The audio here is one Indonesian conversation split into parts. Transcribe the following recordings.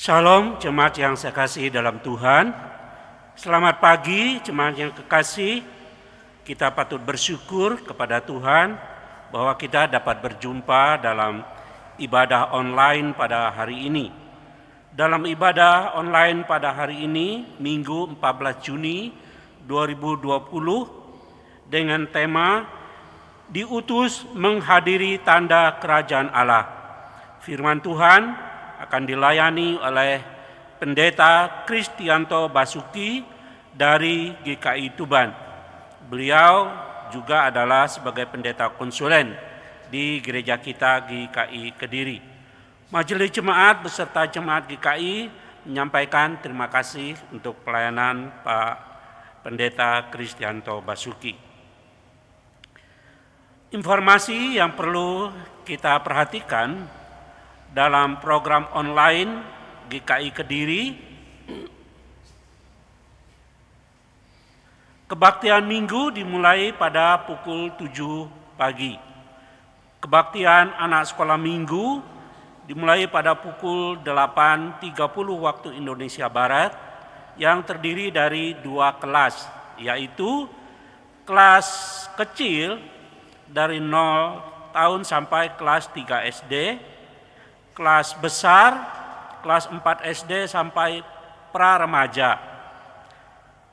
Shalom jemaat yang saya kasih dalam Tuhan. Selamat pagi jemaat yang kekasih. Kita patut bersyukur kepada Tuhan bahwa kita dapat berjumpa dalam ibadah online pada hari ini. Dalam ibadah online pada hari ini, Minggu 14 Juni 2020, dengan tema diutus menghadiri tanda kerajaan Allah. Firman Tuhan akan dilayani oleh Pendeta Kristianto Basuki dari GKI Tuban. Beliau juga adalah sebagai pendeta konsulen di gereja kita GKI Kediri. Majelis Jemaat beserta Jemaat GKI menyampaikan terima kasih untuk pelayanan Pak Pendeta Kristianto Basuki. Informasi yang perlu kita perhatikan dalam program online GKI Kediri, kebaktian Minggu dimulai pada pukul 7 pagi. Kebaktian anak sekolah Minggu dimulai pada pukul 8.30 waktu Indonesia Barat, yang terdiri dari 2 kelas, yaitu kelas kecil dari 0 tahun sampai kelas 3 SD, kelas besar, kelas 4 SD sampai pra-remaja.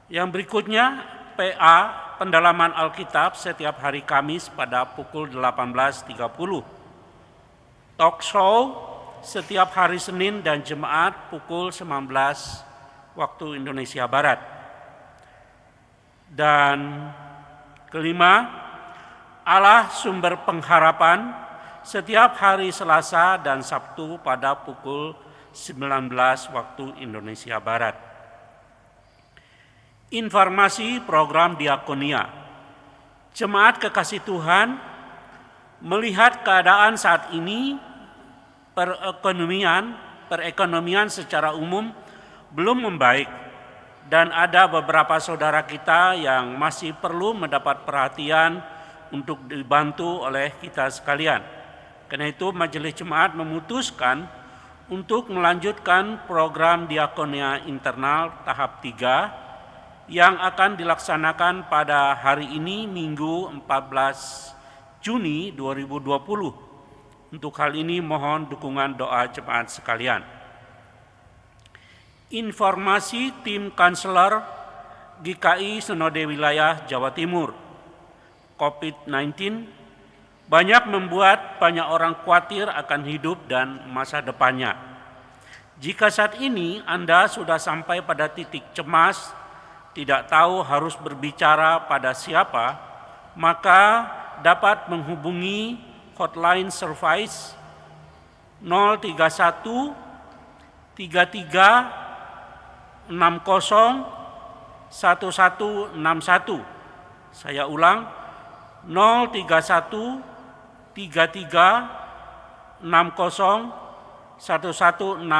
Yang berikutnya, PA, pendalaman Alkitab setiap hari Kamis pada pukul 18.30. Talk show setiap hari Senin dan Jumat pukul 19 waktu Indonesia Barat. Dan kelima, Allah Sumber Pengharapan setiap hari Selasa dan Sabtu pada pukul 19 waktu Indonesia Barat. Informasi program diakonia. Jemaat kekasih Tuhan, melihat keadaan saat ini, perekonomian secara umum belum membaik, dan ada beberapa saudara kita yang masih perlu mendapat perhatian untuk dibantu oleh kita sekalian. Karena itu Majelis Jemaat memutuskan untuk melanjutkan program diakonia internal tahap 3 yang akan dilaksanakan pada hari ini Minggu 14 Juni 2020. Untuk hal ini mohon dukungan doa jemaat sekalian. Informasi tim konselor GKI Sinode Wilayah Jawa Timur. COVID-19 banyak membuat banyak orang khawatir akan hidup dan masa depannya. Jika saat ini Anda sudah sampai pada titik cemas, tidak tahu harus berbicara pada siapa, maka dapat menghubungi hotline service 031 33 60 1161. Saya ulang, 031 33 60 1161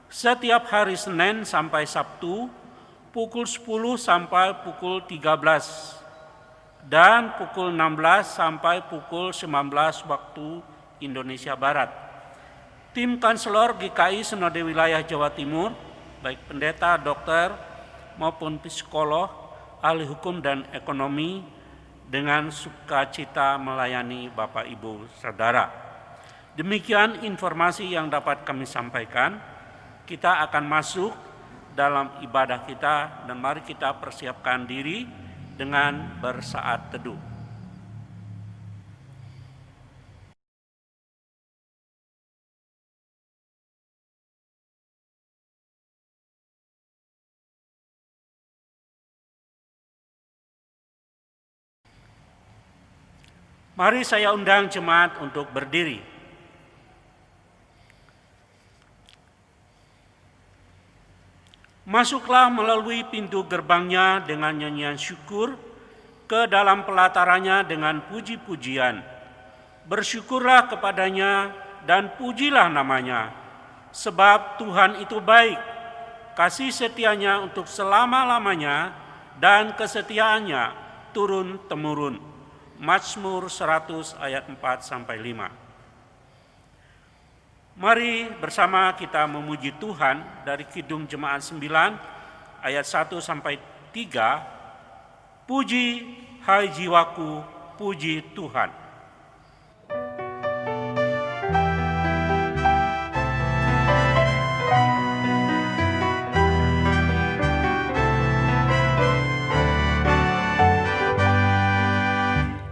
setiap hari Senin sampai Sabtu pukul 10 sampai pukul 13 dan pukul 16 sampai pukul 19 waktu Indonesia Barat. Tim konselor GKI Sinode Wilayah Jawa Timur, baik pendeta, dokter maupun psikolog, ahli hukum dan ekonomi, dengan sukacita melayani Bapak Ibu Saudara. Demikian informasi yang dapat kami sampaikan. Kita akan masuk dalam ibadah kita dan mari kita persiapkan diri dengan bersaat teduh. Mari saya undang jemaat untuk berdiri. Masuklah melalui pintu gerbangnya dengan nyanyian syukur, ke dalam pelatarannya dengan puji-pujian. Bersyukurlah kepadanya dan pujilah namanya, sebab Tuhan itu baik, kasih setianya untuk selama-lamanya, dan kesetiaannya turun-temurun. Mazmur 100 ayat 4-5. Mari bersama kita memuji Tuhan dari Kidung Jemaat 9 ayat 1 sampai 3. Puji, hai jiwaku, puji Tuhan.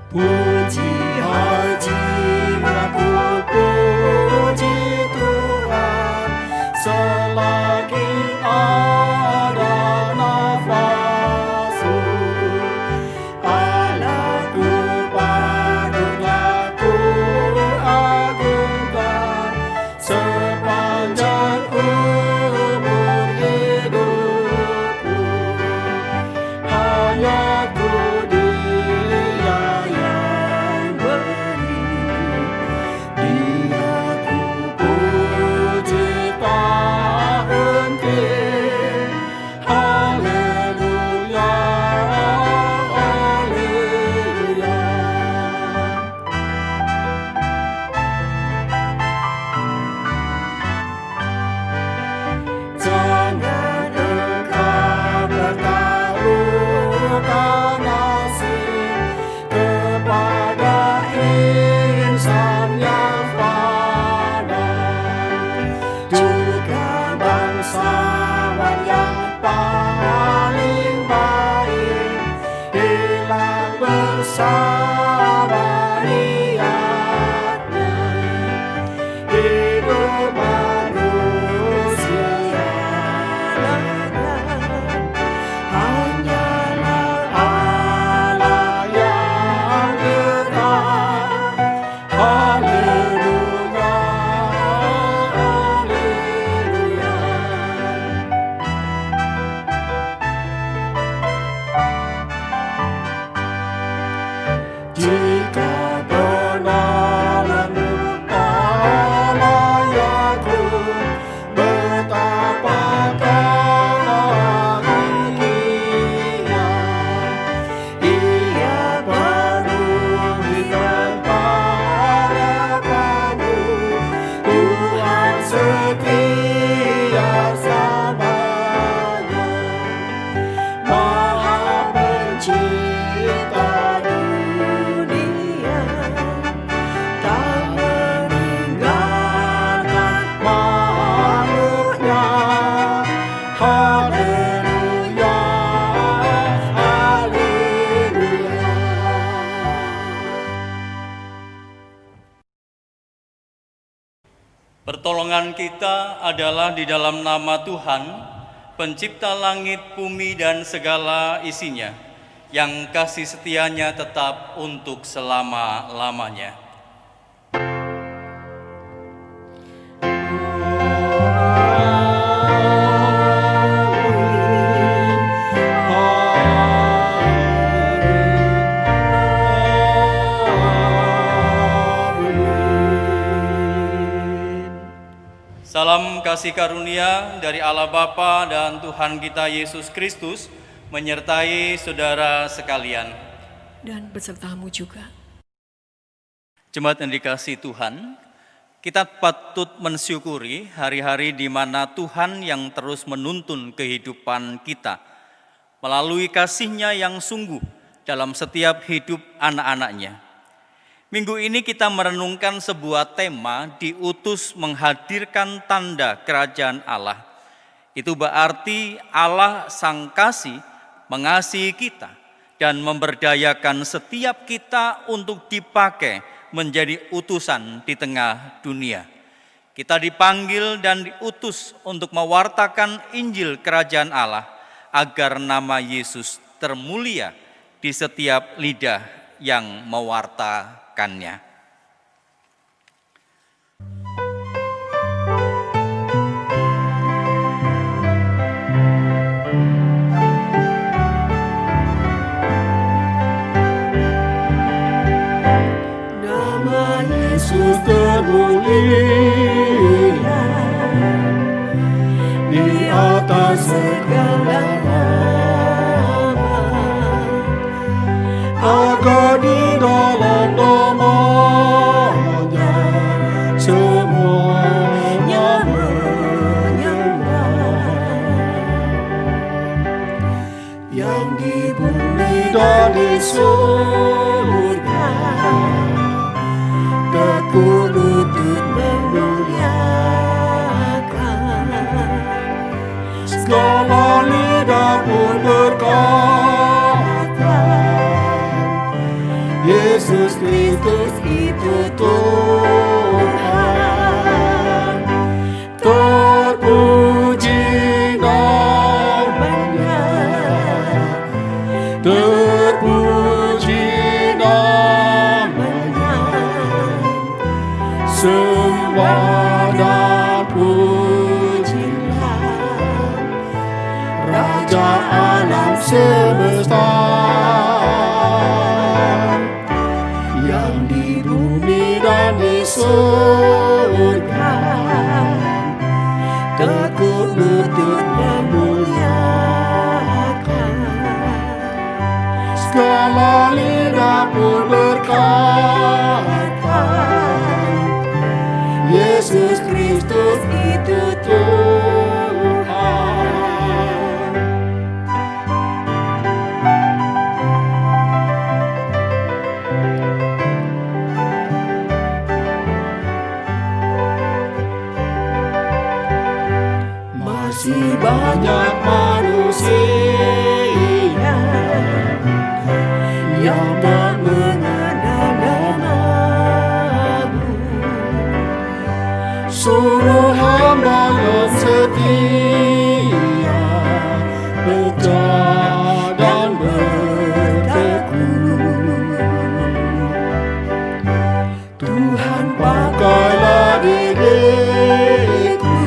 Puji, hai jiwaku, puji Tuhan, selagi ada nafasku. Allahku patutlah ku agungkan, sepanjang umur hidupku. Hanya ku Pertolongan kita adalah di dalam nama Tuhan, pencipta langit, bumi, dan segala isinya, yang kasih setianya tetap untuk selama-lamanya. Salam kasih karunia dari Allah Bapa dan Tuhan kita Yesus Kristus menyertai saudara sekalian. Dan besertamu juga. Jemaat yang dikasihi Tuhan, kita patut mensyukuri hari-hari di mana Tuhan yang terus menuntun kehidupan kita melalui kasih-Nya yang sungguh dalam setiap hidup anak-anak-Nya. Minggu ini kita merenungkan sebuah tema diutus menghadirkan tanda kerajaan Allah. Itu berarti Allah Sang Kasih mengasihi kita dan memberdayakan setiap kita untuk dipakai menjadi utusan di tengah dunia. Kita dipanggil dan diutus untuk mewartakan Injil kerajaan Allah agar nama Yesus termulia di setiap lidah yang mewartakannya. Nama Yesus termulia di atas segala nama, agar di dalam nama surga, tekun lutut memuliakan, segala lidah pun berkata, Yesus Kristus itu Tuhan. Terpuji namanya, terpuji namanya, sembah dan pujilah Raja alam semesta, yang di bumi dan di surga, tekun lutut memuliakan, segala lidah pun berkata, Yesus Kristus itu Tuhan. Masih banyak manusia yang tak mengenal nama-Mu. Suruh hamba yang setia bekerja dan bertekun. Tuhan pakailah diriku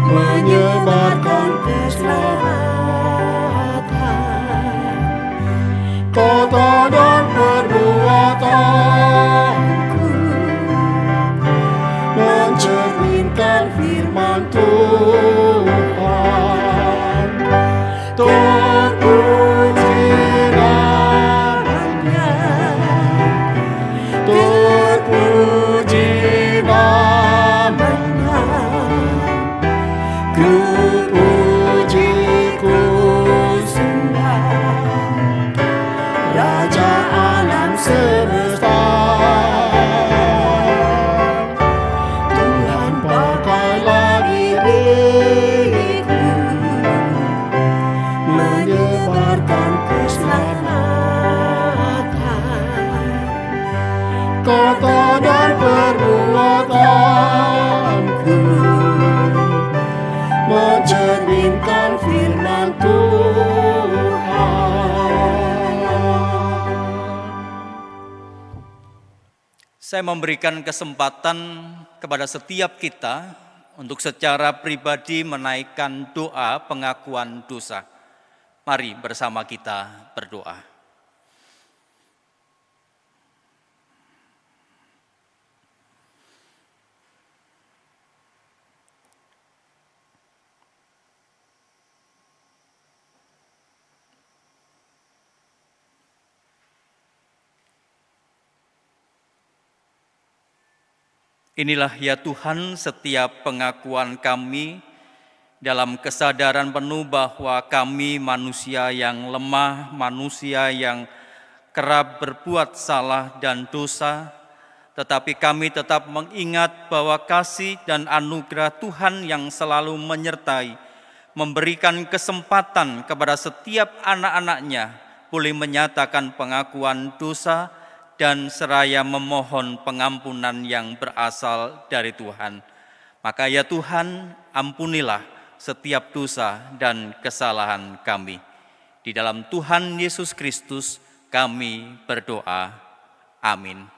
menyebarkan keselamatan, kata dan perbuatanku mencerminkan firman Tuhan. Terpuji namanya, terpuji namanya, ku puji ku sembah Raja alam semesta. Tuhan pakailah diriku menyebarkan keselamatan, kata dan perbuatanku mencerminkan firman Tuhan. Saya memberikan kesempatan kepada setiap kita untuk secara pribadi menaikkan doa pengakuan dosa. Mari bersama kita berdoa. Inilah ya Tuhan setiap pengakuan kami dalam kesadaran penuh bahwa kami manusia yang lemah, manusia yang kerap berbuat salah dan dosa, tetapi kami tetap mengingat bahwa kasih dan anugerah Tuhan yang selalu menyertai, memberikan kesempatan kepada setiap anak-anaknya boleh menyatakan pengakuan dosa dan seraya memohon pengampunan yang berasal dari Tuhan. Maka ya Tuhan, ampunilah setiap dosa dan kesalahan kami. Di dalam Tuhan Yesus Kristus kami berdoa. Amin.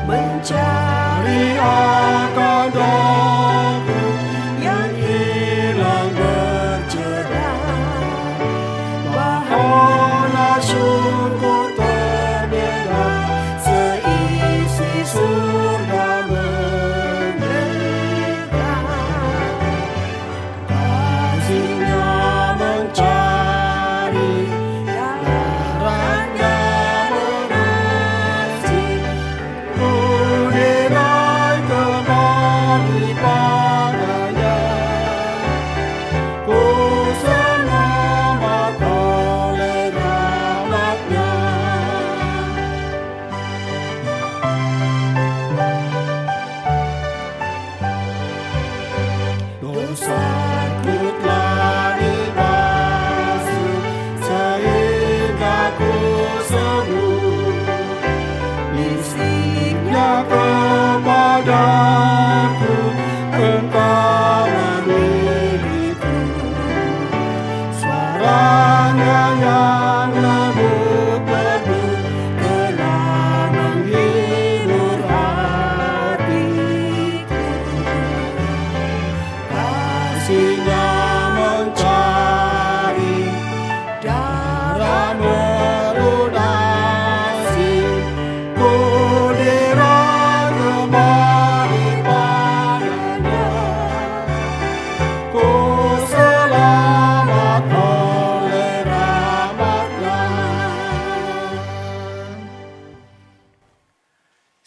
Mencari akan doaku yang hilang bercerah, bahagia syukur terdengar seisi surga mendengar.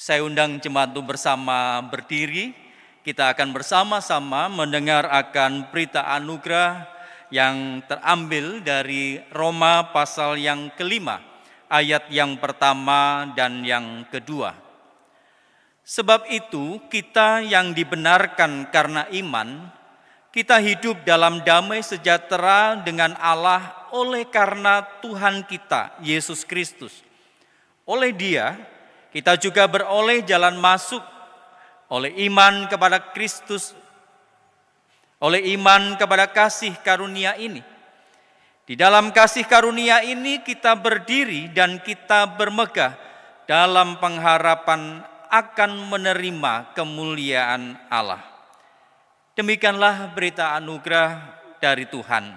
Saya undang jemaat untuk bersama berdiri. Kita akan bersama-sama mendengar akan berita anugerah yang terambil dari Roma pasal yang kelima, ayat yang pertama dan yang kedua. Sebab itu kita yang dibenarkan karena iman, kita hidup dalam damai sejahtera dengan Allah oleh karena Tuhan kita, Yesus Kristus. Oleh Dia, kita juga beroleh jalan masuk oleh iman kepada Kristus, oleh iman kepada kasih karunia ini. Di dalam kasih karunia ini kita berdiri dan kita bermegah dalam pengharapan akan menerima kemuliaan Allah. Demikianlah berita anugerah dari Tuhan.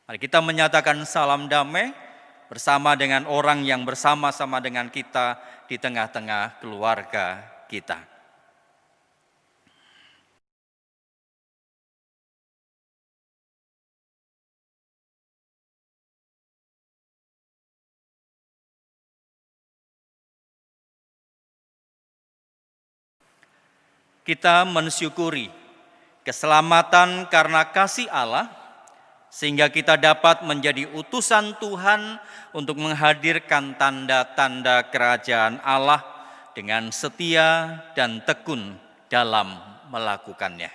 Mari kita menyatakan salam damai bersama dengan orang yang bersama-sama dengan kita di tengah-tengah keluarga kita. Kita mensyukuri keselamatan karena kasih Allah, sehingga kita dapat menjadi utusan Tuhan untuk menghadirkan tanda-tanda kerajaan Allah dengan setia dan tekun dalam melakukannya.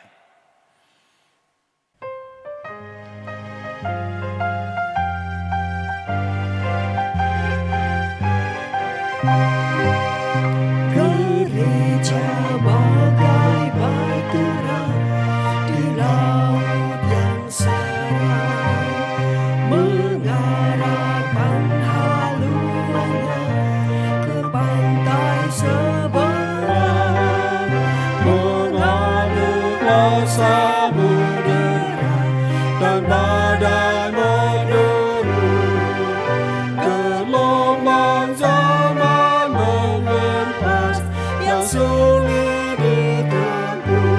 Gereja bagai bahtera di laut yang seram, mengarahkan haluannya ke pantai seberang, mengalirlah samudera dan badai menderu, gelombang zaman mengempas yang sulit ditempuh.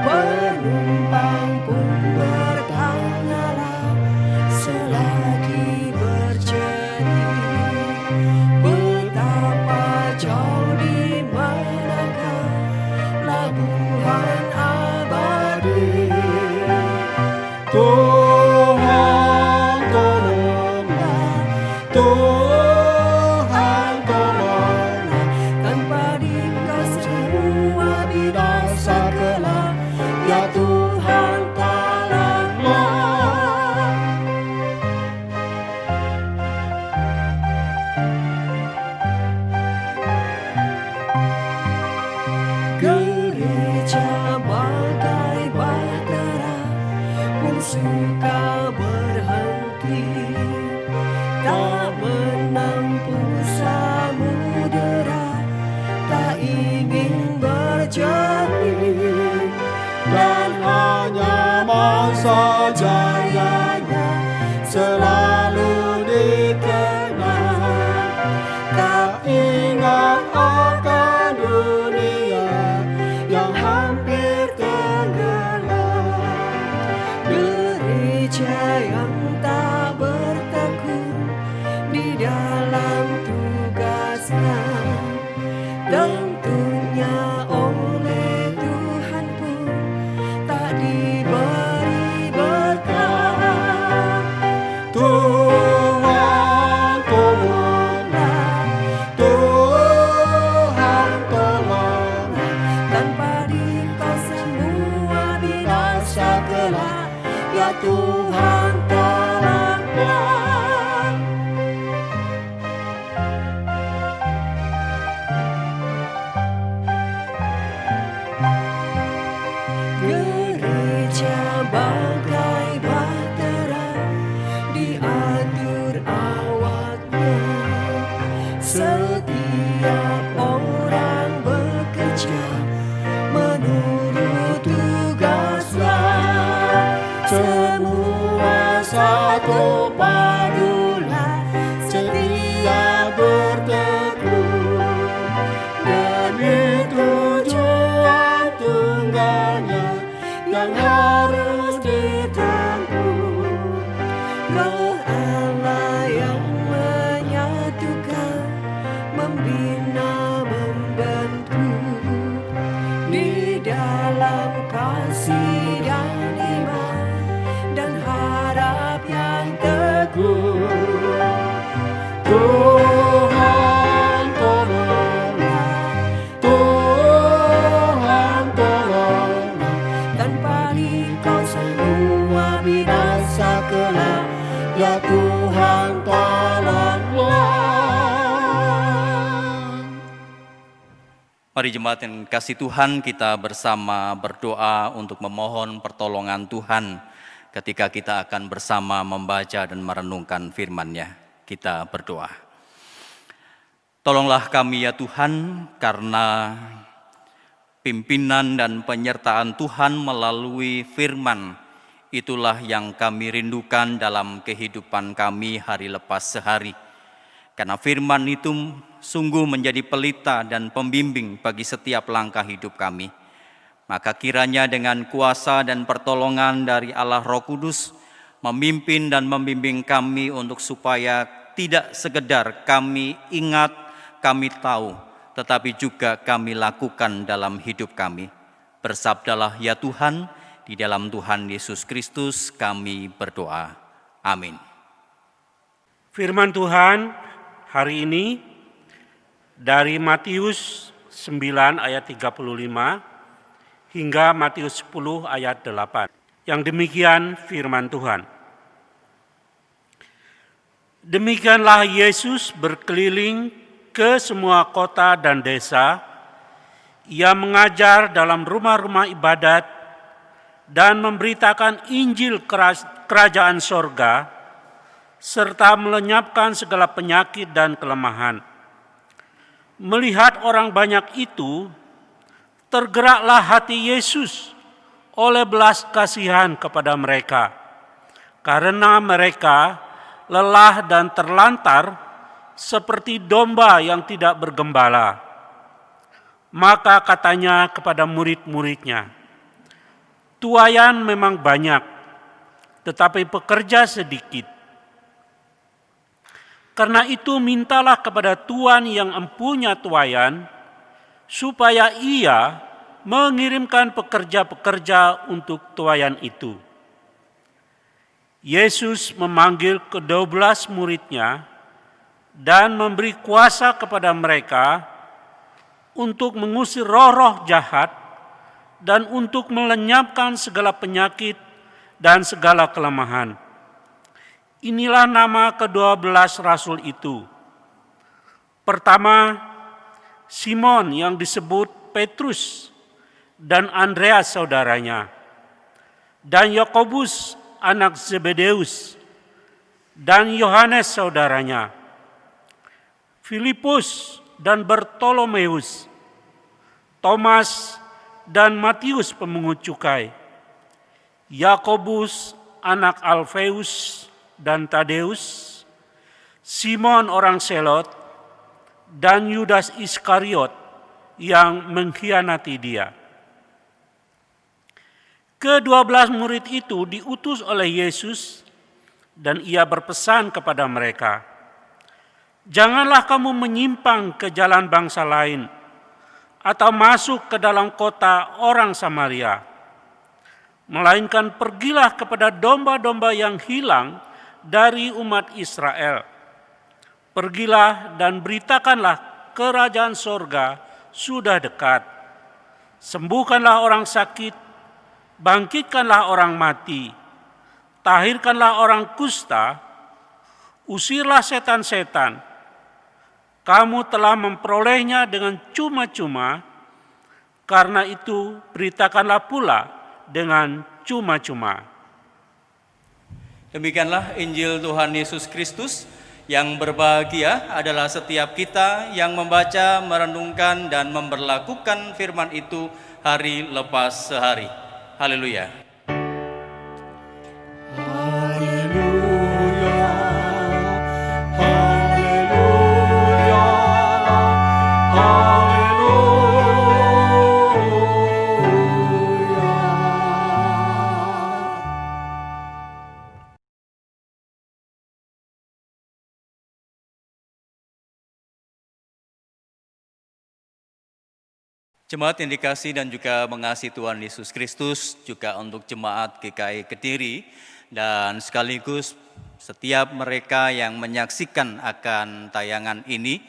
Penumpang pun bertanyalah selagi bercerita, betapa jauh di manakah labuhan abadi. Tuhan tolonglah, Tuhan tolonglah, tanpa Dikau semua binasa kelak. Ya Tuhan tolonglah. Gereja bagai bahtera pun suka berhenti, tak menempuh samudera, tak ingin berjernih, dan hanya masa jayanya selalu dikenang. Tak ingat akan dunia yang hampir tenggelam. Gereja yang tak bertekun di dalam tugasnya, tentunya oleh Tuhan pun tak diberi berkat. Tuhan tolonglah, Tuhan tolonglah, tanpa Dikau semua binasa kelak. Ya Tuhan tolonglah. Gereja bagai bahtera diatur awaknya, setiap orang bekerja menurut tugasnya, semua satu padulah setia bertekun demi tujuan tunggalnya yang harus ditempuh. Roh Allah yang menyatukan Tuhan tolonglah, Tuhan tolonglah, tanpa Engkau semua binasa kelak. Ya Tuhan tolonglah. Mari jemaat yang kasih Tuhan, kita bersama berdoa untuk memohon pertolongan Tuhan ketika kita akan bersama membaca dan merenungkan firman-Nya. Kita berdoa. Tolonglah kami ya Tuhan, karena pimpinan dan penyertaan Tuhan melalui firman, itulah yang kami rindukan dalam kehidupan kami hari lepas sehari. Karena firman itu sungguh menjadi pelita dan pembimbing bagi setiap langkah hidup kami. Maka kiranya dengan kuasa dan pertolongan dari Allah Roh Kudus, memimpin dan membimbing kami untuk supaya tidak sekedar kami ingat, kami tahu, tetapi juga kami lakukan dalam hidup kami. Bersabdalah ya Tuhan, di dalam Tuhan Yesus Kristus kami berdoa. Amin. Firman Tuhan hari ini dari Matius 9 ayat 35 hingga Matius 10 ayat 8. Yang demikian firman Tuhan. Demikianlah Yesus berkeliling ke semua kota dan desa. Ia mengajar dalam rumah-rumah ibadat dan memberitakan Injil kerajaan sorga, serta melenyapkan segala penyakit dan kelemahan. Melihat orang banyak itu, tergeraklah hati Yesus oleh belas kasihan kepada mereka, karena mereka lelah dan terlantar seperti domba yang tidak bergembala. Maka katanya kepada murid-muridnya, "Tuaian memang banyak, tetapi pekerja sedikit. Karena itu mintalah kepada Tuhan yang empunya tuaian, supaya ia mengirimkan pekerja-pekerja untuk tuaian itu." Yesus memanggil ke-12 muridnya dan memberi kuasa kepada mereka untuk mengusir roh-roh jahat dan untuk melenyapkan segala penyakit dan segala kelemahan. Inilah nama ke-12 rasul itu. Pertama, Simon yang disebut Petrus dan Andreas saudaranya, dan Yakobus anak Zebedeus, dan Yohanes saudaranya, Filipus dan Bartolomeus, Thomas dan Matius pemungut cukai, Yakobus anak Alfeus dan Tadeus, Simon orang Selot, dan Yudas Iskariot yang mengkhianati dia. Ke-12 murid itu diutus oleh Yesus dan ia berpesan kepada mereka, "Janganlah kamu menyimpang ke jalan bangsa lain atau masuk ke dalam kota orang Samaria, melainkan pergilah kepada domba-domba yang hilang dari umat Israel. Pergilah dan beritakanlah kerajaan sorga sudah dekat. Sembuhkanlah orang sakit, bangkitkanlah orang mati, tahirkanlah orang kusta, usirlah setan-setan. Kamu telah memperolehnya dengan cuma-cuma, karena itu beritakanlah pula dengan cuma-cuma." Demikianlah Injil Tuhan Yesus Kristus. Yang berbahagia adalah setiap kita yang membaca, merenungkan, dan memberlakukan firman itu hari lepas sehari. Haleluya. Haleluya, haleluya, Jemaat yang dikasih dan juga mengasihi Tuhan Yesus Kristus, juga untuk jemaat GKI Kediri dan sekaligus setiap mereka yang menyaksikan akan tayangan ini.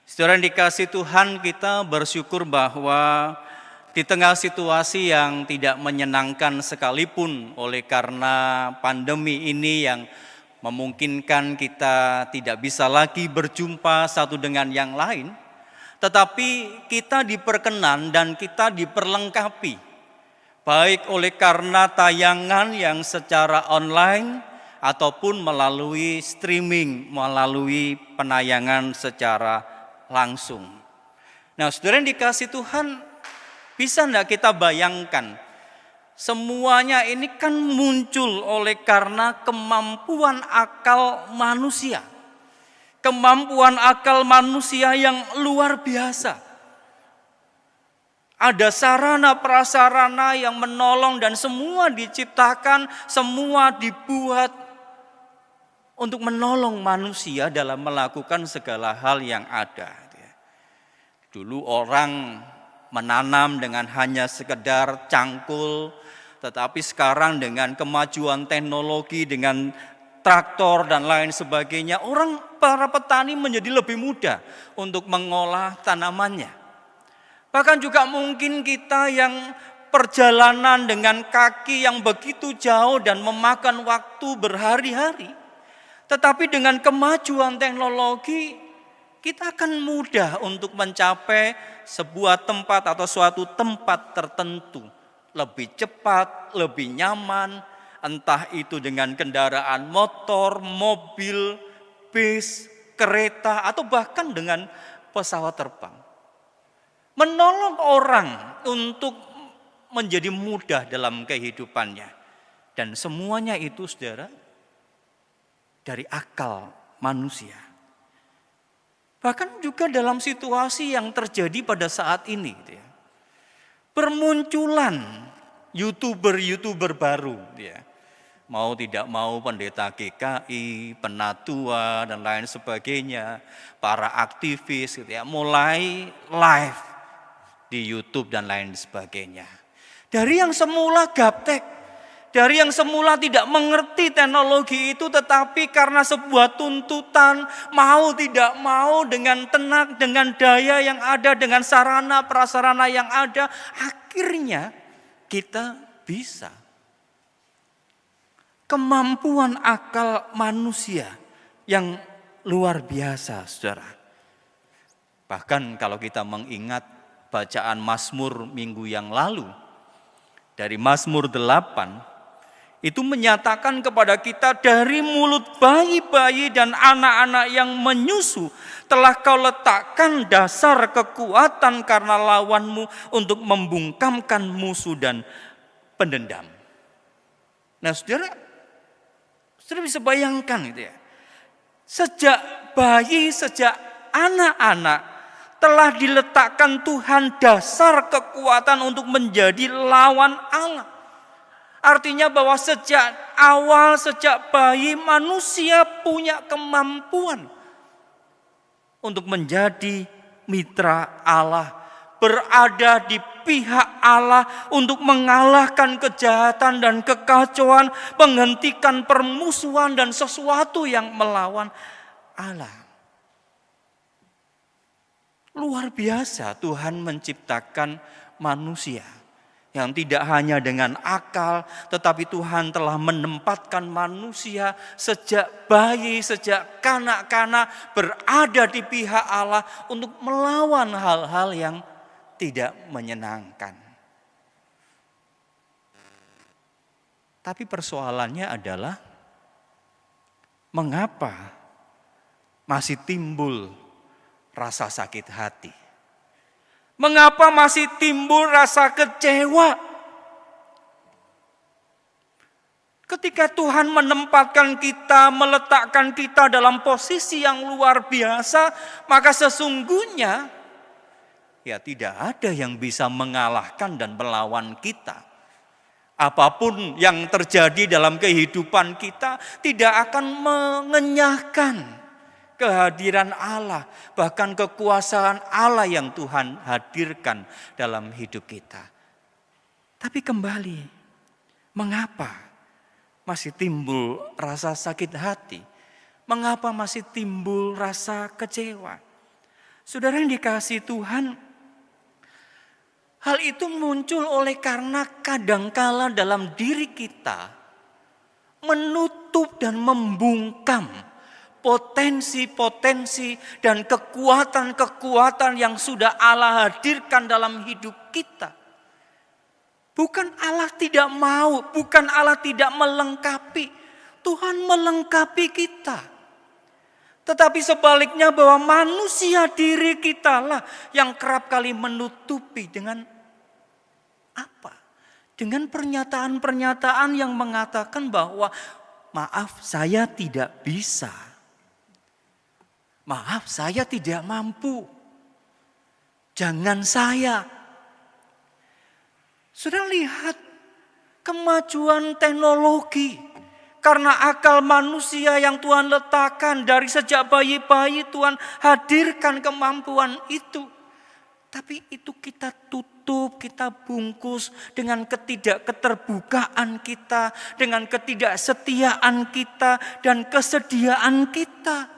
Saudara yang dikasihi Tuhan, kita bersyukur bahwa di tengah situasi yang tidak menyenangkan sekalipun oleh karena pandemi ini yang memungkinkan kita tidak bisa lagi berjumpa satu dengan yang lain, tetapi kita diperkenan dan kita diperlengkapi, baik oleh karena tayangan yang secara online ataupun melalui streaming, melalui penayangan secara langsung. Nah, saudara yang dikasihi Tuhan, bisa enggak kita bayangkan, semuanya ini kan muncul oleh karena kemampuan akal manusia. Kemampuan akal manusia yang luar biasa. Ada sarana prasarana yang menolong dan semua diciptakan, semua dibuat untuk menolong manusia dalam melakukan segala hal yang ada. Dulu orang menanam dengan hanya sekedar cangkul, tetapi sekarang dengan kemajuan teknologi, dengan traktor dan lain sebagainya, para petani menjadi lebih mudah untuk mengolah tanamannya. Bahkan juga mungkin kita yang perjalanan dengan kaki yang begitu jauh dan memakan waktu berhari-hari, tetapi dengan kemajuan teknologi, kita akan mudah untuk mencapai sebuah tempat atau suatu tempat tertentu. Lebih cepat, lebih nyaman, entah itu dengan kendaraan motor, mobil, bis, kereta, atau bahkan dengan pesawat terbang. Menolong orang untuk menjadi mudah dalam kehidupannya. Dan semuanya itu, saudara, dari akal manusia. Bahkan juga dalam situasi yang terjadi pada saat ini, bermunculan YouTuber baru, mau tidak mau pendeta GKI, penatua dan lain sebagainya, para aktivis, mulai live di YouTube dan lain sebagainya. Dari yang semula gaptek, dari yang semula tidak mengerti teknologi itu, tetapi karena sebuah tuntutan, mau tidak mau dengan tenaga, dengan daya yang ada, dengan sarana prasarana yang ada, akhirnya kita bisa. Kemampuan akal manusia yang luar biasa, saudara. Bahkan kalau kita mengingat bacaan Mazmur minggu yang lalu, dari Mazmur 8, itu menyatakan kepada kita, dari mulut bayi-bayi dan anak-anak yang menyusu telah kau letakkan dasar kekuatan karena lawanmu untuk membungkamkan musuh dan pendendam. Nah, saudara bisa bayangkan itu ya. Sejak bayi, sejak anak-anak telah diletakkan Tuhan dasar kekuatan untuk menjadi lawan Allah. Artinya bahwa sejak awal, sejak bayi, manusia punya kemampuan untuk menjadi mitra Allah, berada di pihak Allah untuk mengalahkan kejahatan dan kekacauan, menghentikan permusuhan dan sesuatu yang melawan Allah. Luar biasa Tuhan menciptakan manusia yang tidak hanya dengan akal, tetapi Tuhan telah menempatkan manusia sejak bayi, sejak kanak-kanak berada di pihak Allah untuk melawan hal-hal yang tidak menyenangkan. Tapi persoalannya adalah, mengapa masih timbul rasa sakit hati? Mengapa masih timbul rasa kecewa? Ketika Tuhan menempatkan kita, meletakkan kita dalam posisi yang luar biasa, maka sesungguhnya ya tidak ada yang bisa mengalahkan dan melawan kita. Apapun yang terjadi dalam kehidupan kita tidak akan mengenyahkan kehadiran Allah, bahkan kekuasaan Allah yang Tuhan hadirkan dalam hidup kita. Tapi kembali, mengapa masih timbul rasa sakit hati? Mengapa masih timbul rasa kecewa? Saudara yang dikasihi Tuhan, hal itu muncul oleh karena kadangkala dalam diri kita menutup dan membungkam potensi-potensi dan kekuatan-kekuatan yang sudah Allah hadirkan dalam hidup kita. Bukan Allah tidak mau, bukan Allah tidak melengkapi. Tuhan melengkapi kita. Tetapi sebaliknya bahwa manusia diri kita lah yang kerap kali menutupi dengan apa? Dengan pernyataan-pernyataan yang mengatakan bahwa maaf saya tidak bisa. Maaf saya tidak mampu. Jangan saya. Sudah lihat kemajuan teknologi. Karena akal manusia yang Tuhan letakkan dari sejak bayi-bayi, Tuhan hadirkan kemampuan itu. Tapi itu kita tutup, kita bungkus dengan ketidakketerbukaan kita, dengan ketidaksetiaan kita dan kesediaan kita.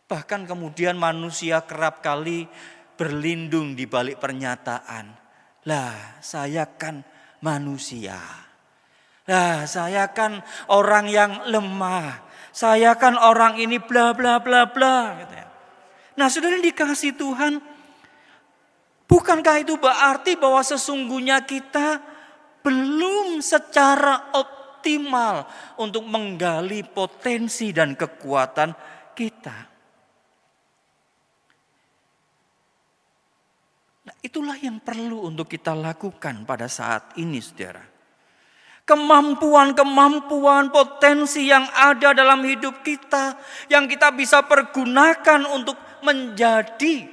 Bahkan kemudian manusia kerap kali berlindung di balik pernyataan, "Lah, saya kan manusia. Lah, saya kan orang yang lemah. Saya kan orang ini bla bla bla bla." Gitu ya. Nah, saudara yang dikasihi Tuhan, bukankah itu berarti bahwa sesungguhnya kita belum secara optimal untuk menggali potensi dan kekuatan kita? Nah, itulah yang perlu untuk kita lakukan pada saat ini, saudara. Kemampuan-kemampuan potensi yang ada dalam hidup kita, yang kita bisa pergunakan untuk menjadi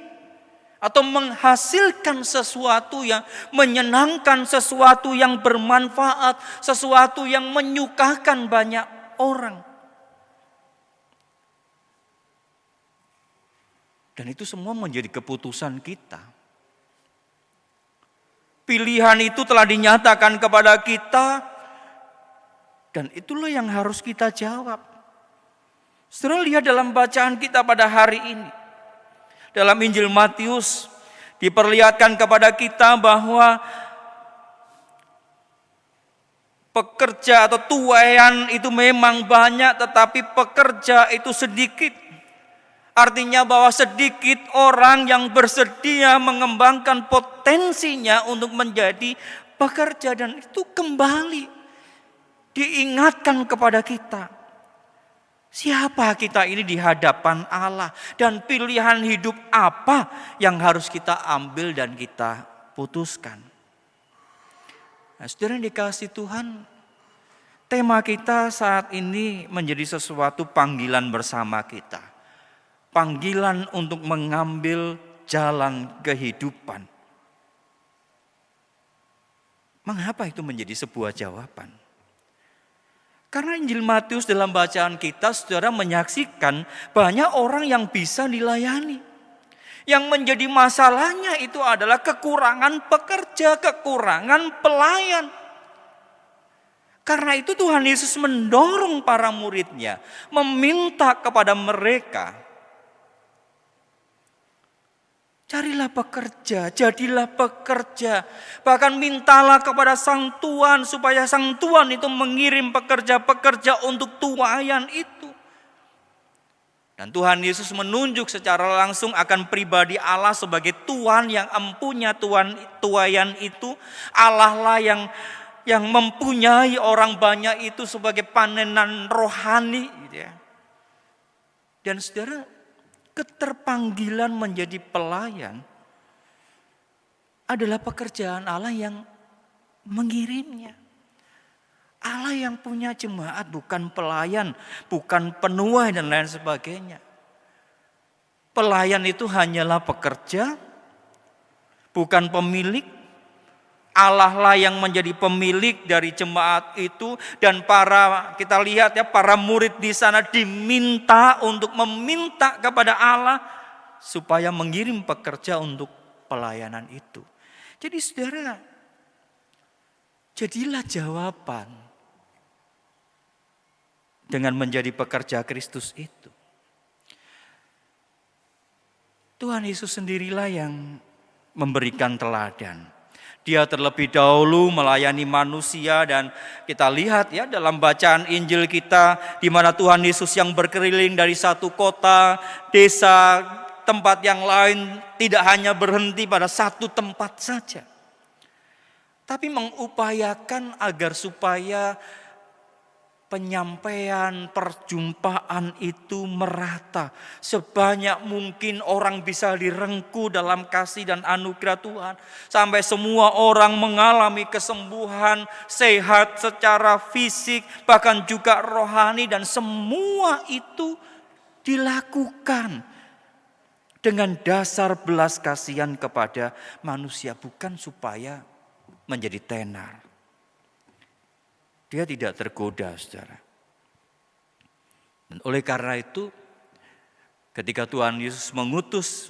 atau menghasilkan sesuatu yang menyenangkan, sesuatu yang bermanfaat, sesuatu yang menyukakan banyak orang. Dan itu semua menjadi keputusan kita. Pilihan itu telah dinyatakan kepada kita. Dan itulah yang harus kita jawab. Saudara lihat dalam bacaan kita pada hari ini. Dalam Injil Matius diperlihatkan kepada kita bahwa pekerja atau tuaian itu memang banyak, tetapi pekerja itu sedikit. Artinya bahwa sedikit orang yang bersedia mengembangkan potensinya untuk menjadi pekerja. Dan itu kembali diingatkan kepada kita. Siapa kita ini di hadapan Allah. Dan pilihan hidup apa yang harus kita ambil dan kita putuskan. Nah, saudara yang dikasihi Tuhan, tema kita saat ini menjadi sesuatu panggilan bersama kita. Panggilan untuk mengambil jalan kehidupan. Mengapa itu menjadi sebuah jawaban? Karena Injil Matius dalam bacaan kita, saudara menyaksikan banyak orang yang bisa dilayani. Yang menjadi masalahnya itu adalah kekurangan pekerja, kekurangan pelayan. Karena itu Tuhan Yesus mendorong para muridnya, meminta kepada mereka, carilah pekerja, jadilah pekerja. Bahkan mintalah kepada Sang Tuhan supaya Sang Tuhan itu mengirim pekerja-pekerja untuk tuaian itu. Dan Tuhan Yesus menunjuk secara langsung akan pribadi Allah sebagai Tuhan yang empunya tuaian itu. Allah lah yang mempunyai orang banyak itu sebagai panenan rohani. Gitu ya. Dan saudara, keterpanggilan menjadi pelayan adalah pekerjaan Allah yang mengirimnya. Allah yang punya jemaat, bukan pelayan, bukan penuai dan lain sebagainya. Pelayan itu hanyalah pekerja, bukan pemilik. Allah lah yang menjadi pemilik dari jemaat itu. Dan kita lihat ya, para murid di sana diminta untuk meminta kepada Allah supaya mengirim pekerja untuk pelayanan itu. Jadi saudara, jadilah jawaban dengan menjadi pekerja Kristus itu. Tuhan Yesus sendirilah yang memberikan teladan. Dia terlebih dahulu melayani manusia, dan kita lihat ya dalam bacaan Injil kita di mana Tuhan Yesus yang berkeliling dari satu kota, desa, tempat yang lain, tidak hanya berhenti pada satu tempat saja, tapi mengupayakan agar supaya penyampaian, perjumpaan itu merata. Sebanyak mungkin orang bisa direngkuh dalam kasih dan anugerah Tuhan. Sampai semua orang mengalami kesembuhan, sehat secara fisik, bahkan juga rohani. Dan semua itu dilakukan dengan dasar belas kasihan kepada manusia. Bukan supaya menjadi tenar. Dia tidak tergoda, saudara. Dan oleh karena itu, ketika Tuhan Yesus mengutus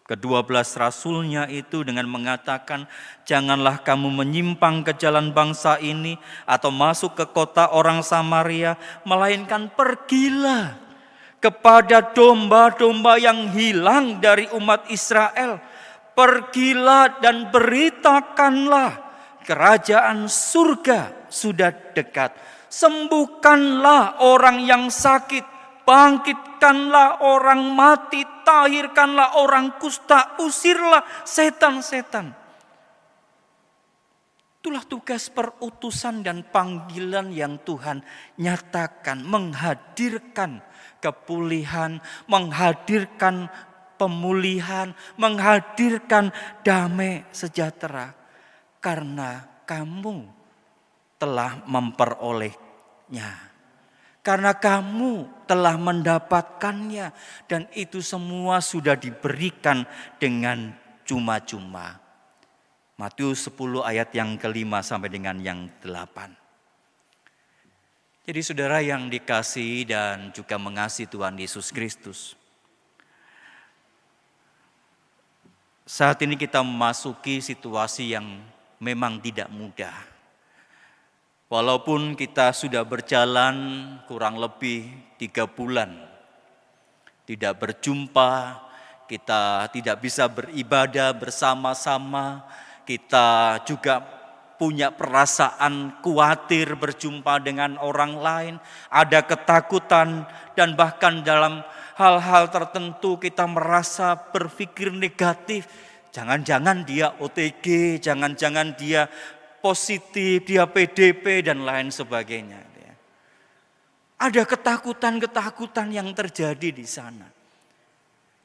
ke-12 rasulnya itu dengan mengatakan, janganlah kamu menyimpang ke jalan bangsa ini atau masuk ke kota orang Samaria, melainkan pergilah kepada domba-domba yang hilang dari umat Israel. Pergilah dan beritakanlah kerajaan surga sudah dekat. Sembuhkanlah orang yang sakit, bangkitkanlah orang mati, tahirkanlah orang kusta, usirlah setan-setan. Itulah tugas perutusan dan panggilan yang Tuhan nyatakan, menghadirkan kepulihan, menghadirkan pemulihan, menghadirkan damai sejahtera. Karena kamu telah memperolehnya, karena kamu telah mendapatkannya, dan itu semua sudah diberikan dengan cuma-cuma. Matius 10 ayat yang ke-5 sampai dengan yang 8. Jadi saudara yang dikasihi dan juga mengasihi Tuhan Yesus Kristus, saat ini kita memasuki situasi yang memang tidak mudah. Walaupun kita sudah berjalan kurang lebih 3 bulan, tidak berjumpa, kita tidak bisa beribadah bersama-sama, kita juga punya perasaan khawatir berjumpa dengan orang lain, ada ketakutan, dan bahkan dalam hal-hal tertentu kita merasa berpikir negatif. Jangan-jangan dia OTG, jangan-jangan dia positif, dia PDP dan lain sebagainya. Ada ketakutan-ketakutan yang terjadi di sana.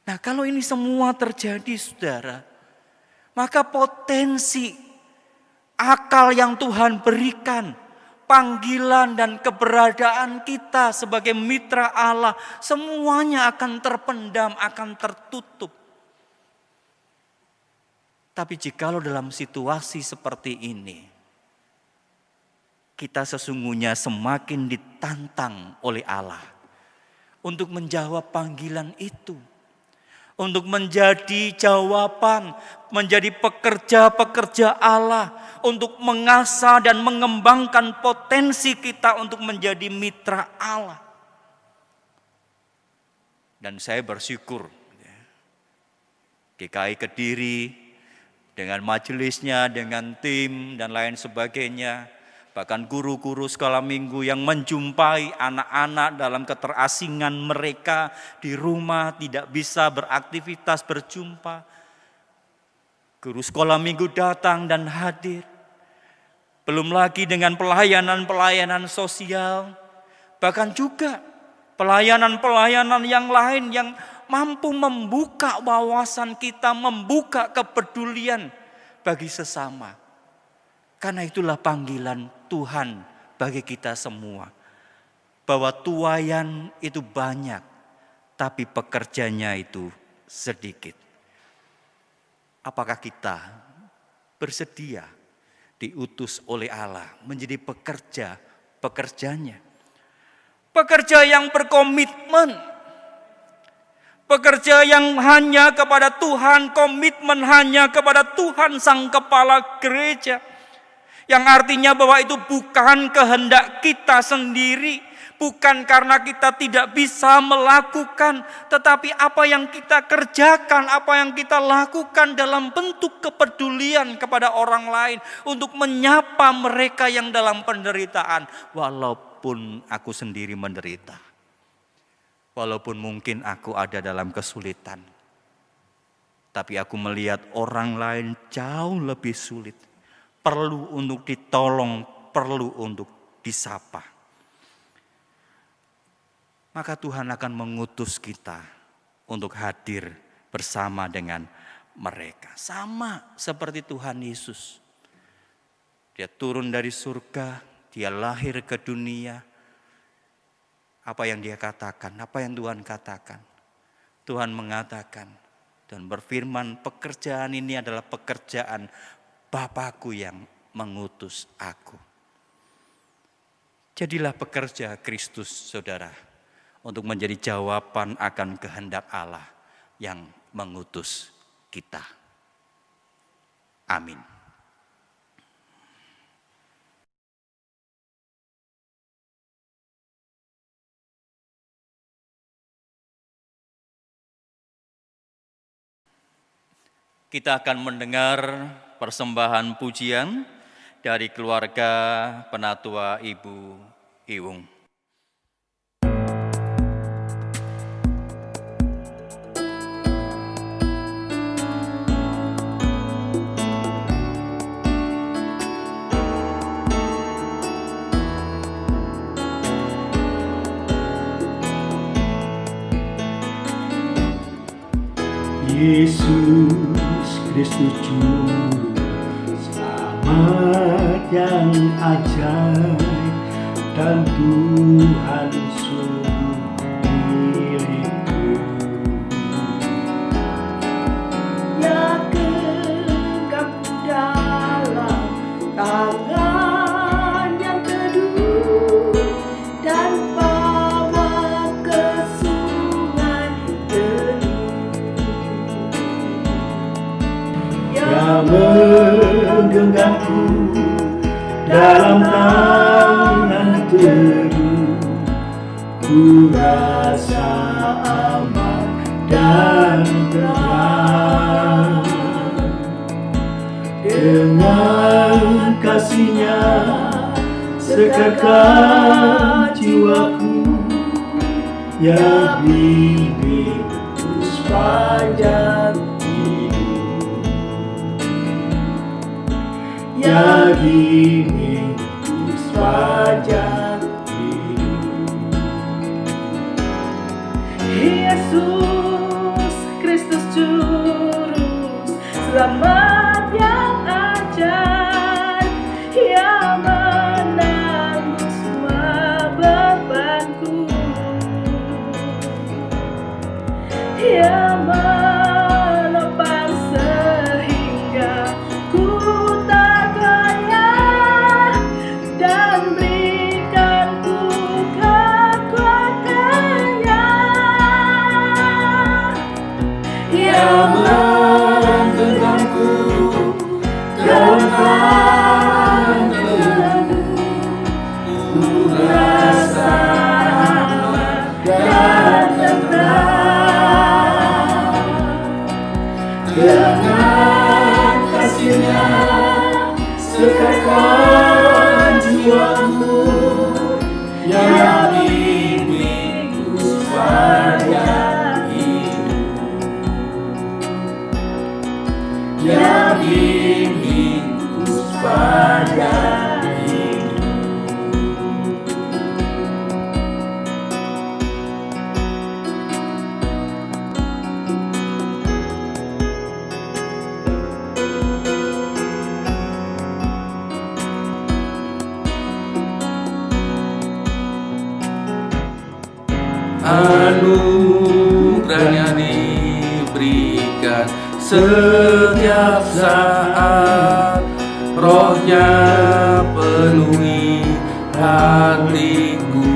Nah, kalau ini semua terjadi, saudara, maka potensi akal yang Tuhan berikan, panggilan dan keberadaan kita sebagai mitra Allah, semuanya akan terpendam, akan tertutup. Tapi jikalau dalam situasi seperti ini, kita sesungguhnya semakin ditantang oleh Allah untuk menjawab panggilan itu. Untuk menjadi jawaban, menjadi pekerja-pekerja Allah. Untuk mengasah dan mengembangkan potensi kita untuk menjadi mitra Allah. Dan saya bersyukur GKI Kediri dengan majelisnya, dengan tim dan lain sebagainya, bahkan guru-guru sekolah minggu yang menjumpai anak-anak dalam keterasingan mereka di rumah, tidak bisa beraktivitas berjumpa. Guru sekolah minggu datang dan hadir. Belum lagi dengan pelayanan-pelayanan sosial, bahkan juga pelayanan-pelayanan yang lain yang mampu membuka wawasan kita, membuka kepedulian bagi sesama. Karena itulah panggilan Tuhan bagi kita semua. Bahwa tuaian itu banyak, tapi pekerjanya itu sedikit. Apakah kita bersedia diutus oleh Allah menjadi pekerjanya? Pekerja yang berkomitmen. Pekerja yang hanya kepada Tuhan, komitmen hanya kepada Tuhan Sang Kepala Gereja. Yang artinya bahwa itu bukan kehendak kita sendiri, bukan karena kita tidak bisa melakukan, tetapi apa yang kita kerjakan, apa yang kita lakukan dalam bentuk kepedulian kepada orang lain untuk menyapa mereka yang dalam penderitaan, walaupun aku sendiri menderita, walaupun mungkin aku ada dalam kesulitan, tapi aku melihat orang lain jauh lebih sulit, perlu untuk ditolong, perlu untuk disapa. Maka Tuhan akan mengutus kita untuk hadir bersama dengan mereka. Sama seperti Tuhan Yesus. Dia turun dari surga, dia lahir ke dunia. Apa yang dia katakan, apa yang Tuhan katakan. Tuhan mengatakan dan berfirman, pekerjaan ini adalah pekerjaan Bapa-Ku yang mengutus aku. Jadilah pekerja Kristus, saudara, untuk menjadi jawaban akan kehendak Allah yang mengutus kita. Amin. Kita akan mendengar persembahan pujian dari keluarga Penatua Ibu Iwung. Yesus Kristus Juru Selamat yang ajaib dan Tuhan sungguh milikku. Ya genggamku dalam tangan yang teduh dan bawa ke sungai yang menggenggamku dalam tangan teduh, ku rasa aman dan tenang. Dengan kasih-Nya segarkan jiwaku, ya bibitku sepanjang ya bibitku sepanjang hidup. Yesus Kristus Juru Selamat yang ajaib, yang menanggung semua bebanku, yang menopang sehingga ku tak goyah dan berikan ku kekuatannya, yang menggenggamku dalam tangan teduh, ku rasa aman dan tenang. Dengan kasih-Nya segarkan jiwaku, ya bibitku sepanjang hidup, ya bibitku sepanjang hidup. Anugerahnya diberikan setiap saat, Roh-Nya penuhi hatiku.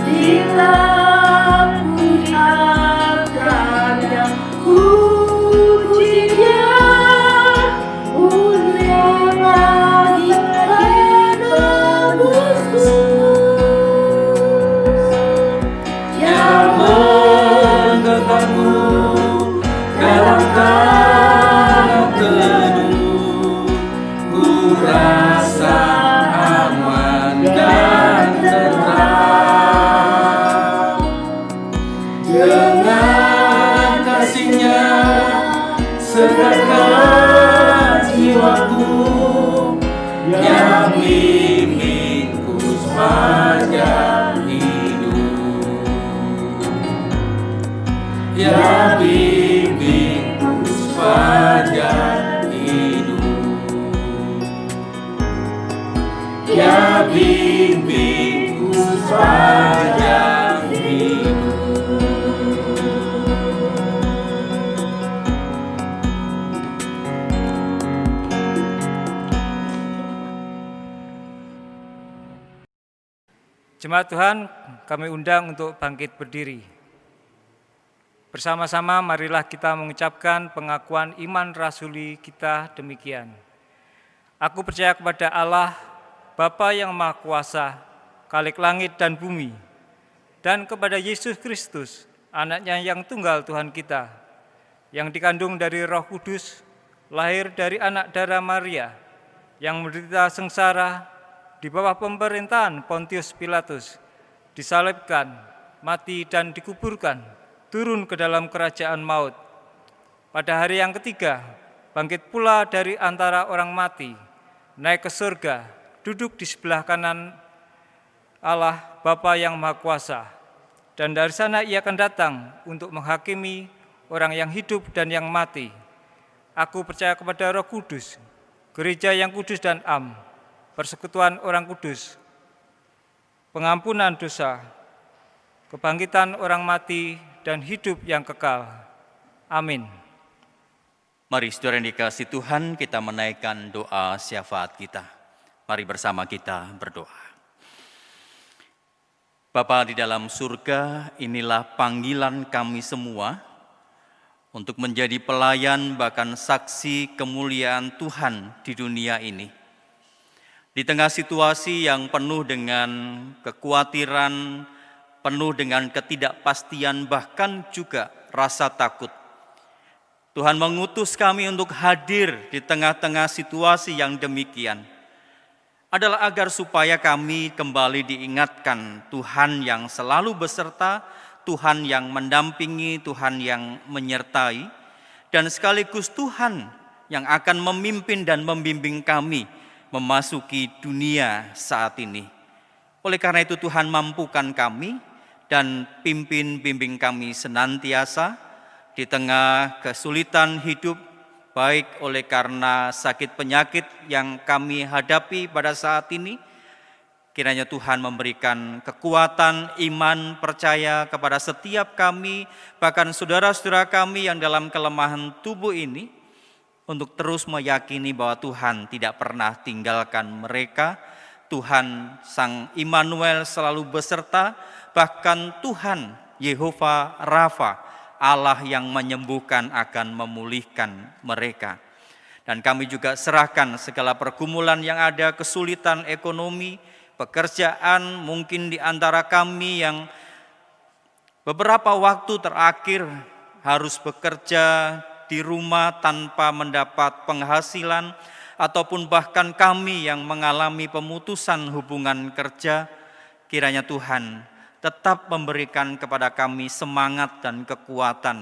Bila ku diangkatnya, ku puji-Nya, ulang lagi menebus dengan kasih-Nya serahkan jiwaku, yang bimbingku sepanjang hidup, yang bimbingku sepanjang hidup, yang bimbingku sepanjang hidup. Jemaat Tuhan, kami undang untuk bangkit berdiri. Bersama-sama marilah kita mengucapkan pengakuan iman rasuli kita demikian. Aku percaya kepada Allah, Bapa yang Maha Kuasa, Khalik langit dan bumi, dan kepada Yesus Kristus, Anak-Nya yang tunggal Tuhan kita, yang dikandung dari Roh Kudus, lahir dari anak darah Maria, yang menderita sengsara di bawah pemerintahan Pontius Pilatus, disalibkan, mati dan dikuburkan, turun ke dalam kerajaan maut. Pada hari yang ketiga, bangkit pula dari antara orang mati, naik ke surga, duduk di sebelah kanan Allah Bapa yang Maha Kuasa. Dan dari sana Ia akan datang untuk menghakimi orang yang hidup dan yang mati. Aku percaya kepada Roh Kudus, gereja yang kudus dan am, persekutuan orang kudus, pengampunan dosa, kebangkitan orang mati, dan hidup yang kekal. Amin. Mari saudara yang dikasihi Tuhan, kita menaikkan doa syafaat kita. Mari bersama kita berdoa. Bapa di dalam surga, inilah panggilan kami semua untuk menjadi pelayan bahkan saksi kemuliaan Tuhan di dunia ini. Di tengah situasi yang penuh dengan kekhawatiran, penuh dengan ketidakpastian, bahkan juga rasa takut, Tuhan mengutus kami untuk hadir di tengah-tengah situasi yang demikian, adalah agar supaya kami kembali diingatkan Tuhan yang selalu beserta, Tuhan yang mendampingi, Tuhan yang menyertai, dan sekaligus Tuhan yang akan memimpin dan membimbing kami memasuki dunia saat ini. Oleh karena itu Tuhan mampukan kami dan bimbing kami senantiasa di tengah kesulitan hidup, baik oleh karena sakit penyakit yang kami hadapi pada saat ini. Kiranya Tuhan memberikan kekuatan, iman, percaya kepada setiap kami, bahkan saudara-saudara kami yang dalam kelemahan tubuh ini, untuk terus meyakini bahwa Tuhan tidak pernah tinggalkan mereka. Tuhan Sang Immanuel selalu beserta, bahkan Tuhan Yehova Rafa, Allah yang menyembuhkan akan memulihkan mereka. Dan kami juga serahkan segala pergumulan yang ada, kesulitan ekonomi, pekerjaan, mungkin di antara kami yang beberapa waktu terakhir harus bekerja di rumah tanpa mendapat penghasilan, ataupun bahkan kami yang mengalami pemutusan hubungan kerja. Kiranya Tuhan tetap memberikan kepada kami semangat dan kekuatan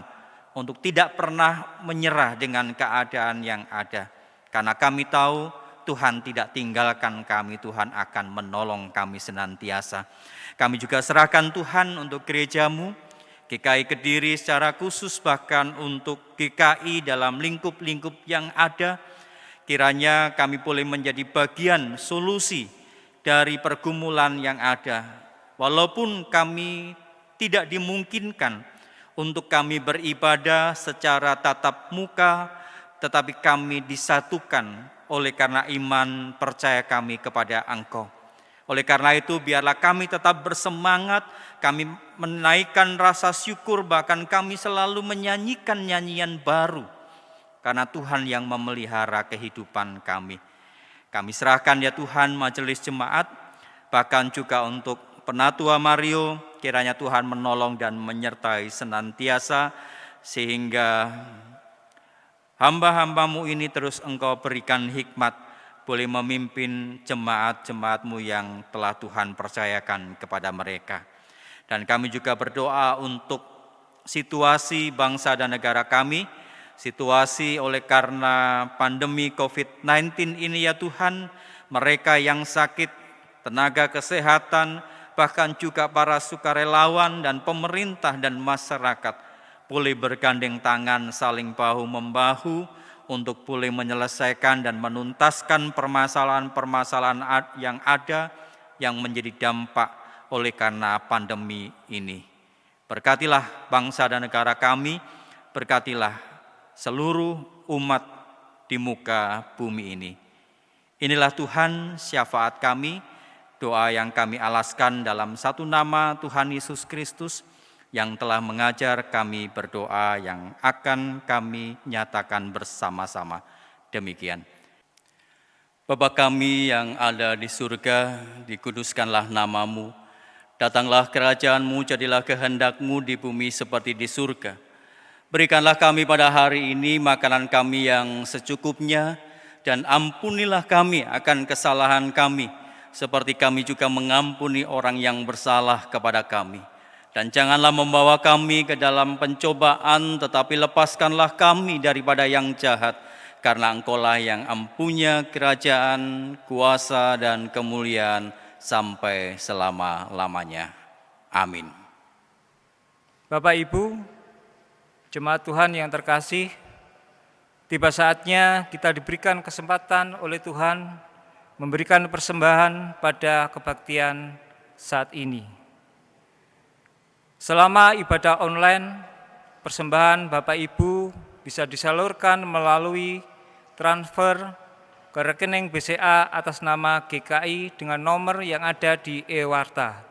untuk tidak pernah menyerah dengan keadaan yang ada. Karena kami tahu Tuhan tidak tinggalkan kami, Tuhan akan menolong kami senantiasa. Kami juga serahkan Tuhan untuk gereja-Mu, GKI Kediri secara khusus, bahkan untuk GKI dalam lingkup-lingkup yang ada. Kiranya kami boleh menjadi bagian solusi dari pergumulan yang ada. Walaupun kami tidak dimungkinkan untuk kami beribadah secara tatap muka, tetapi kami disatukan oleh karena iman percaya kami kepada Engkau. Oleh karena itu biarlah kami tetap bersemangat, kami menaikkan rasa syukur, bahkan kami selalu menyanyikan nyanyian baru. Karena Tuhan yang memelihara kehidupan kami. Kami serahkan ya Tuhan majelis jemaat, bahkan juga untuk Penatua Mario, kiranya Tuhan menolong dan menyertai senantiasa, sehingga hamba-hamba-Mu ini terus Engkau berikan hikmat, boleh memimpin jemaat-jemaat-Mu yang telah Tuhan percayakan kepada mereka. Dan kami juga berdoa untuk situasi bangsa dan negara kami, situasi oleh karena pandemi COVID-19 ini ya Tuhan, mereka yang sakit, tenaga kesehatan, bahkan juga para sukarelawan dan pemerintah dan masyarakat boleh bergandeng tangan saling bahu-membahu untuk boleh menyelesaikan dan menuntaskan permasalahan-permasalahan yang ada yang menjadi dampak oleh karena pandemi ini. Berkatilah bangsa dan negara kami, berkatilah seluruh umat di muka bumi ini. Inilah Tuhan syafaat kami, doa yang kami alaskan dalam satu nama Tuhan Yesus Kristus yang telah mengajar kami berdoa yang akan kami nyatakan bersama-sama. Demikian. Bapa kami yang ada di surga, dikuduskanlah nama-Mu. Datanglah kerajaan-Mu, jadilah kehendak-Mu di bumi seperti di surga. Berikanlah kami pada hari ini makanan kami yang secukupnya, dan ampunilah kami akan kesalahan kami, seperti kami juga mengampuni orang yang bersalah kepada kami. Dan janganlah membawa kami ke dalam pencobaan, tetapi lepaskanlah kami daripada yang jahat, karena Engkaulah yang empunya kerajaan, kuasa, dan kemuliaan sampai selama-lamanya. Amin. Bapak Ibu, jemaat Tuhan yang terkasih, tiba saatnya kita diberikan kesempatan oleh Tuhan memberikan persembahan pada kebaktian saat ini. Selama ibadah online, persembahan Bapak Ibu bisa disalurkan melalui transfer ke rekening BCA atas nama GKI dengan nomor yang ada di e-Warta.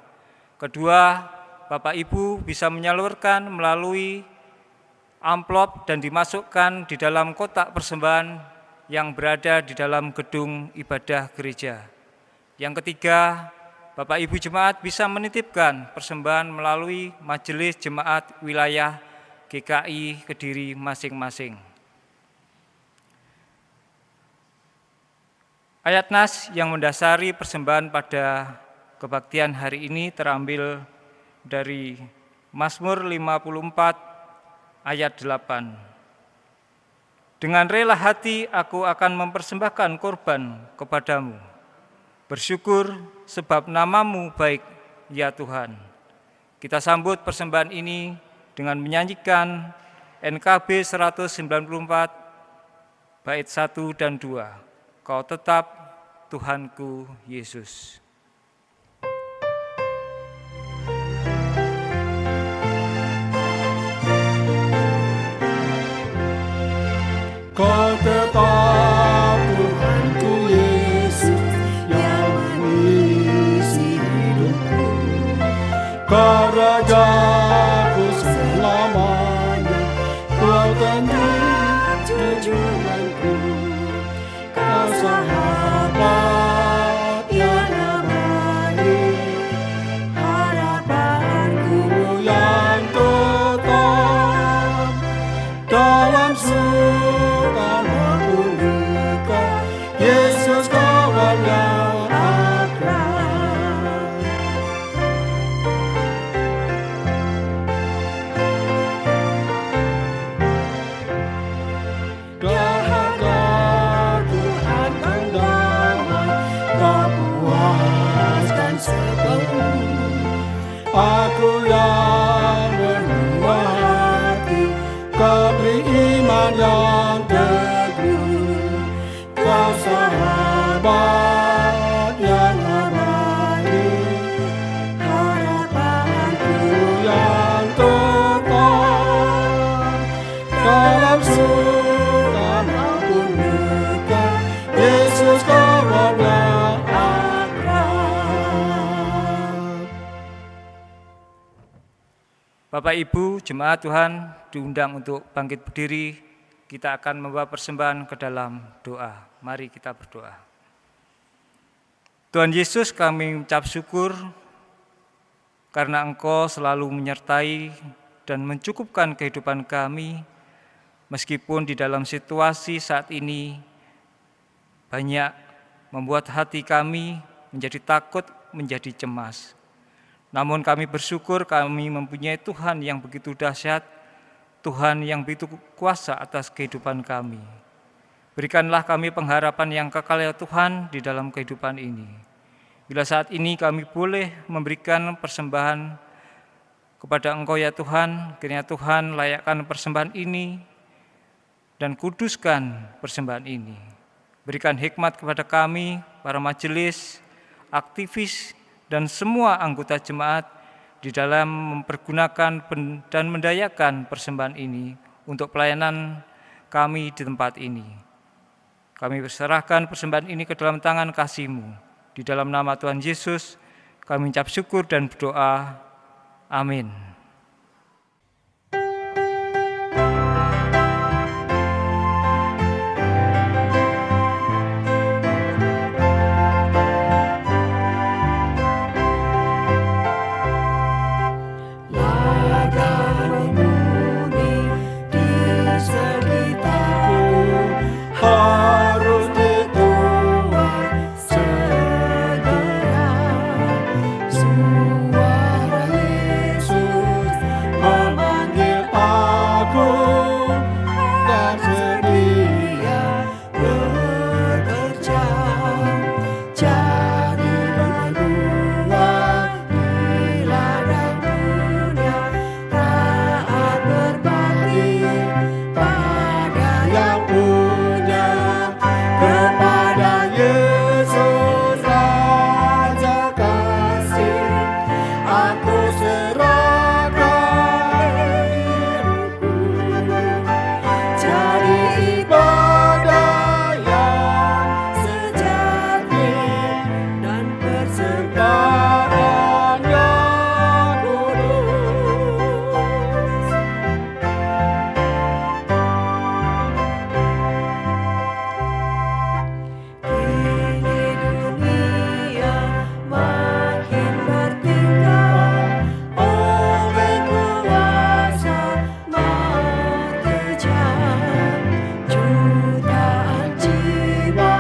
Kedua, Bapak Ibu bisa menyalurkan melalui amplop dan dimasukkan di dalam kotak persembahan yang berada di dalam gedung ibadah gereja. Yang ketiga, Bapak Ibu Jemaat bisa menitipkan persembahan melalui Majelis Jemaat Wilayah GKI Kediri masing-masing. Ayat nas yang mendasari persembahan pada kebaktian hari ini terambil dari Mazmur 54 ayat 8. Dengan rela hati aku akan mempersembahkan korban kepadamu. Bersyukur sebab nama-Mu baik, ya Tuhan. Kita sambut persembahan ini dengan menyanyikan NKB 194 bait 1 dan 2. Kau tetap Tuhanku Yesus. Kau tetap Tuhanku Yesus yang mengisi hidupku. Kau Rajaku selamanya, Kau tenang junjunganku. Kau sahabat yang abadi, harapanku yang tetap dalam suka maupun duka. Yesus kawan yang akrab. Dahaga Tuhan kan damai, Kau puaskan sepenuh. Aku yang berbuah hati, Kau beri iman yang teguh. Kau sahabat yang abadi, harapanku yang tetap dalam suka maupun duka. Yesus kawan yang akrab. Bapak Ibu Jemaat Tuhan diundang untuk bangkit berdiri. Kita akan membawa persembahan ke dalam doa. Mari kita berdoa. Tuhan Yesus, kami mengucap syukur karena Engkau selalu menyertai dan mencukupkan kehidupan kami, meskipun di dalam situasi saat ini banyak membuat hati kami menjadi takut, menjadi cemas. Namun kami bersyukur kami mempunyai Tuhan yang begitu dahsyat, Tuhan yang begitu kuasa atas kehidupan kami. Berikanlah kami pengharapan yang kekal ya Tuhan di dalam kehidupan ini. Bila saat ini kami boleh memberikan persembahan kepada Engkau ya Tuhan, kiranya Tuhan layakkan persembahan ini dan kuduskan persembahan ini. Berikan hikmat kepada kami, para majelis, aktivis, dan semua anggota jemaat di dalam mempergunakan dan mendayakan persembahan ini untuk pelayanan kami di tempat ini. Kami berserahkan persembahan ini ke dalam tangan kasih-Mu. Di dalam nama Tuhan Yesus, kami ucap syukur dan berdoa. Amin. Harus dituai segera. Suara Yesus memanggil aku dan sedia bekerja. Jadi berbuat di ladang dunia, taat berbakti pada yang punya, kepada Yesus Raja kasih. Aku serahkan hidupku, jadi ibadah yang sejati dan persembahan yang kudus. Kini dunia makin bertingkah oleh kuasa maut kejam. Jutaan jiwa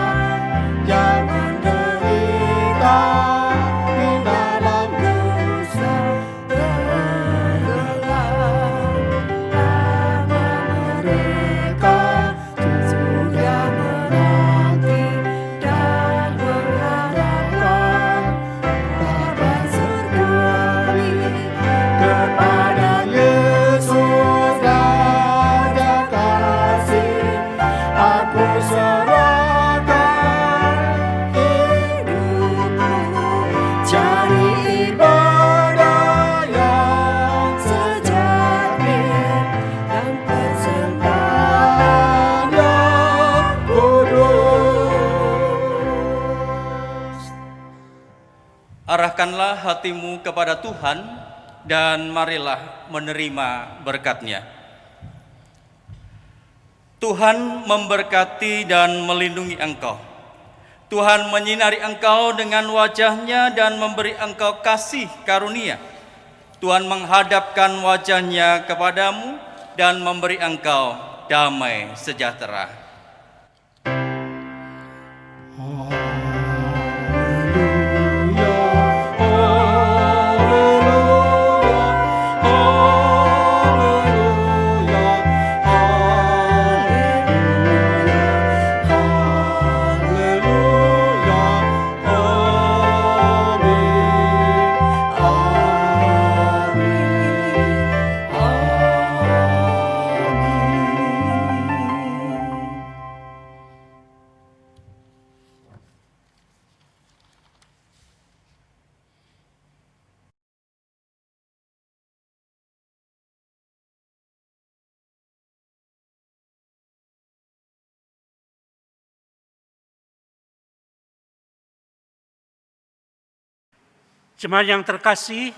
yang menderita di dalam dosa tenggelam. Lama mereka sudah menanti dan mengharapkan kabar surgawi, kepada Yesus Raja kasih. Aku serahkan hidupku, jadi ibadah yang sejati dan persembahan yang kudus. Arahkanlah hatimu kepada Tuhan dan marilah menerima berkat-Nya. Tuhan memberkati dan melindungi engkau. Tuhan menyinari engkau dengan wajah-Nya dan memberi engkau kasih karunia. Tuhan menghadapkan wajah-Nya kepadamu dan memberi engkau damai sejahtera. Jemaat yang terkasih,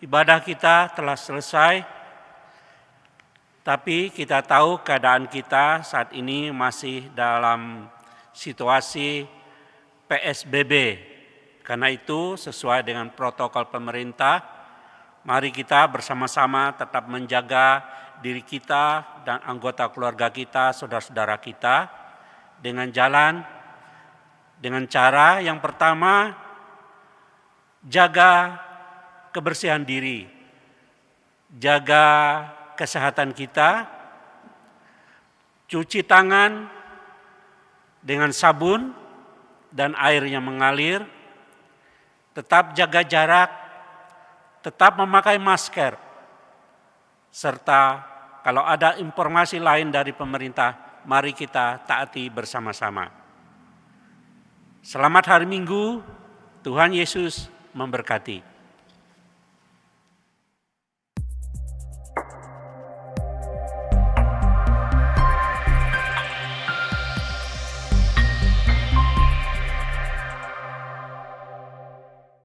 ibadah kita telah selesai, tapi kita tahu keadaan kita saat ini masih dalam situasi PSBB. Karena itu sesuai dengan protokol pemerintah, mari kita bersama-sama tetap menjaga diri kita dan anggota keluarga kita, saudara-saudara kita, dengan cara yang pertama, jaga kebersihan diri, jaga kesehatan kita, cuci tangan dengan sabun dan air yang mengalir, tetap jaga jarak, tetap memakai masker, serta kalau ada informasi lain dari pemerintah, mari kita taati bersama-sama. Selamat hari Minggu, Tuhan Yesus memberkati.